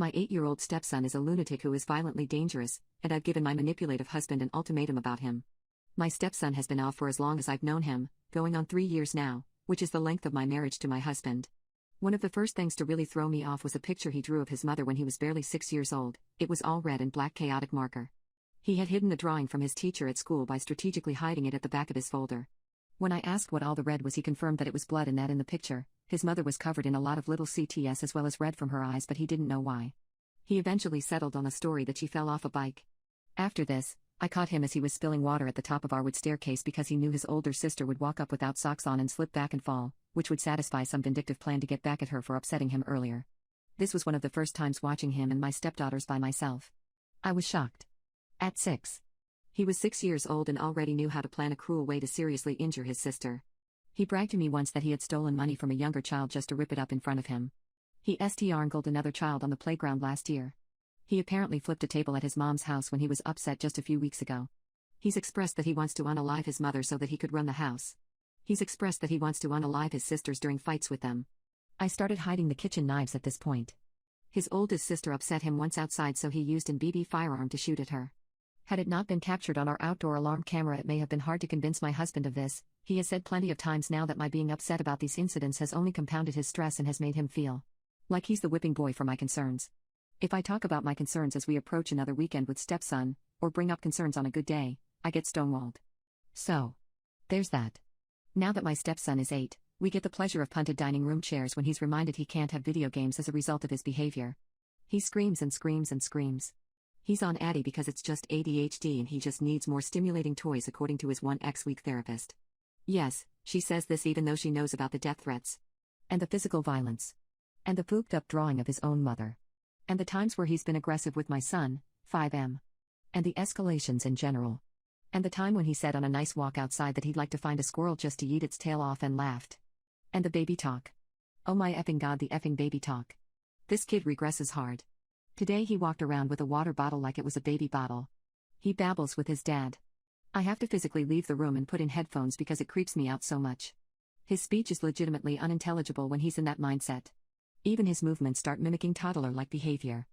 My 8-year-old stepson is a lunatic who is violently dangerous, and I've given my manipulative husband an ultimatum about him. My stepson has been off for as long as I've known him, going on 3 years now, which is the length of my marriage to my husband. One of the first things to really throw me off was a picture he drew of his mother when he was barely 6 years old. It was all red and black chaotic marker. He had hidden the drawing from his teacher at school by strategically hiding it at the back of his folder. When I asked what all the red was, he confirmed that it was blood and that in the picture, his mother was covered in a lot of little CTS as well as red from her eyes, but he didn't know why. He eventually settled on the story that she fell off a bike. After this, I caught him as he was spilling water at the top of our wood staircase because he knew his older sister would walk up without socks on and slip back and fall, which would satisfy some vindictive plan to get back at her for upsetting him earlier. This was one of the first times watching him and my stepdaughters by myself. I was shocked. At 6. He was 6 years old and already knew how to plan a cruel way to seriously injure his sister. He bragged to me once that he had stolen money from a younger child just to rip it up in front of him. He strangled another child on the playground last year. He apparently flipped a table at his mom's house when he was upset just a few weeks ago. He's expressed that he wants to unalive his mother so that he could run the house. He's expressed that he wants to unalive his sisters during fights with them. I started hiding the kitchen knives at this point. His oldest sister upset him once outside, so he used an BB firearm to shoot at her. Had it not been captured on our outdoor alarm camera, it may have been hard to convince my husband of this. He has said plenty of times now that my being upset about these incidents has only compounded his stress and has made him feel like he's the whipping boy for my concerns. If I talk about my concerns as we approach another weekend with stepson, or bring up concerns on a good day, I get stonewalled. So, there's that. Now that my stepson is 8, we get the pleasure of punted dining room chairs when he's reminded he can't have video games as a result of his behavior. He screams and screams and screams. He's on Addy because it's just ADHD and he just needs more stimulating toys, according to his 1X-week therapist. Yes, she says this even though she knows about the death threats. And the physical violence. And the pooped-up drawing of his own mother. And the times where he's been aggressive with my son, 5M. And the escalations in general. And the time when he said on a nice walk outside that he'd like to find a squirrel just to eat its tail off and laughed. And the baby talk. Oh my effing god, the effing baby talk. This kid regresses hard. Today he walked around with a water bottle like it was a baby bottle. He babbles with his dad. I have to physically leave the room and put in headphones because it creeps me out so much. His speech is legitimately unintelligible when he's in that mindset. Even his movements start mimicking toddler-like behavior.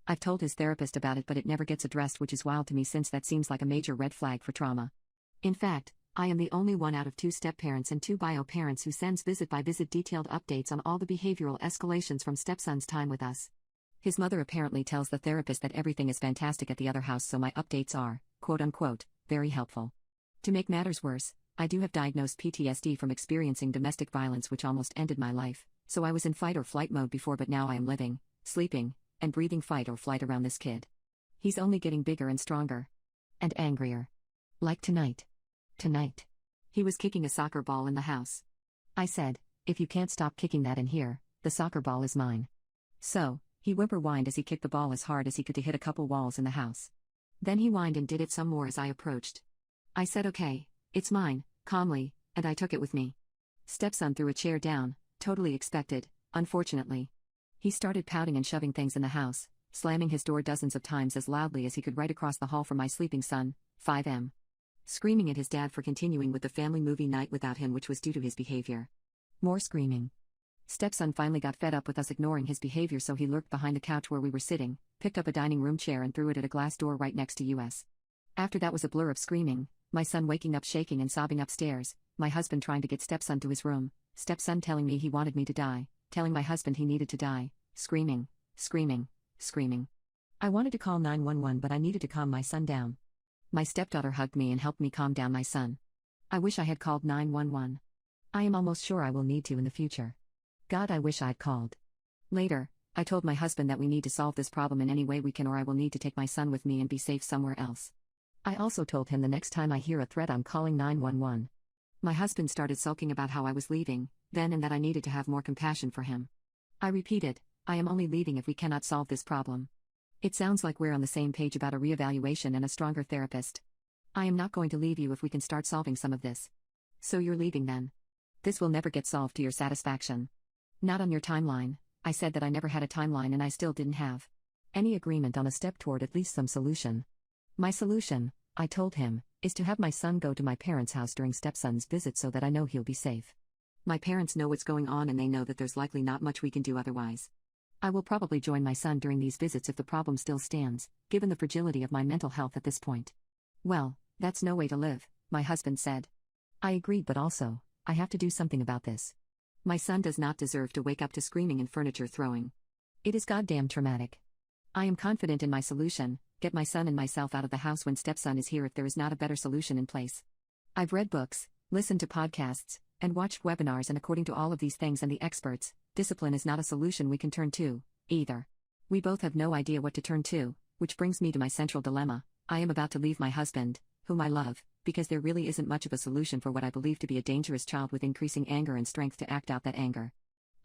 I've told his therapist about it, but it never gets addressed, which is wild to me since that seems like a major red flag for trauma. In fact, I am the only one out of 2 step-parents and 2 bio-parents who sends visit-by-visit detailed updates on all the behavioral escalations from stepson's time with us. His mother apparently tells the therapist that everything is fantastic at the other house, so my updates are, quote-unquote, very helpful. To make matters worse, I do have diagnosed PTSD from experiencing domestic violence, which almost ended my life, so I was in fight or flight mode before, but now I am living, sleeping, and breathing fight or flight around this kid. He's only getting bigger and stronger. And angrier. Like tonight. Tonight. He was kicking a soccer ball in the house. I said, if you can't stop kicking that in here, the soccer ball is mine. So, he whimper-whined as he kicked the ball as hard as he could to hit a couple walls in the house. Then he whined and did it some more as I approached. I said okay, it's mine, calmly, and I took it with me. Stepson threw a chair down, totally expected, unfortunately. He started pouting and shoving things in the house, slamming his door dozens of times as loudly as he could right across the hall from my sleeping son, 5M. Screaming at his dad for continuing with the family movie night without him, which was due to his behavior. More screaming. Stepson finally got fed up with us ignoring his behavior, so he lurked behind the couch where we were sitting, picked up a dining room chair and threw it at a glass door right next to us. After that was a blur of screaming, my son waking up shaking and sobbing upstairs, my husband trying to get stepson to his room, stepson telling me he wanted me to die, telling my husband he needed to die, screaming, screaming, screaming. I wanted to call 911, but I needed to calm my son down. My stepdaughter hugged me and helped me calm down my son. I wish I had called 911. I am almost sure I will need to in the future. God, I wish I'd called. Later, I told my husband that we need to solve this problem in any way we can, or I will need to take my son with me and be safe somewhere else. I also told him the next time I hear a threat I'm calling 911. My husband started sulking about how I was leaving, then, and that I needed to have more compassion for him. I repeated, I am only leaving if we cannot solve this problem. It sounds like we're on the same page about a reevaluation and a stronger therapist. I am not going to leave you if we can start solving some of this. So you're leaving then? This will never get solved to your satisfaction. Not on your timeline. I said that I never had a timeline and I still didn't have any agreement on a step toward at least some solution. My solution, I told him, is to have my son go to my parents' house during stepson's visit so that I know he'll be safe. My parents know what's going on and they know that there's likely not much we can do otherwise. I will probably join my son during these visits if the problem still stands, given the fragility of my mental health at this point. Well, that's no way to live, my husband said. I agreed, but also, I have to do something about this. My son does not deserve to wake up to screaming and furniture throwing. It is goddamn traumatic. I am confident in my solution: get my son and myself out of the house when stepson is here if there is not a better solution in place. I've read books, listened to podcasts, and watched webinars, and according to all of these things and the experts, discipline is not a solution we can turn to, either. We both have no idea what to turn to, which brings me to my central dilemma. I am about to leave my husband, whom I love, because there really isn't much of a solution for what I believe to be a dangerous child with increasing anger and strength to act out that anger.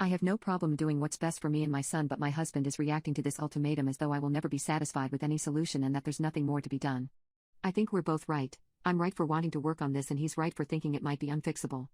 I have no problem doing what's best for me and my son, but my husband is reacting to this ultimatum as though I will never be satisfied with any solution and that there's nothing more to be done. I think we're both right. I'm right for wanting to work on this, and he's right for thinking it might be unfixable.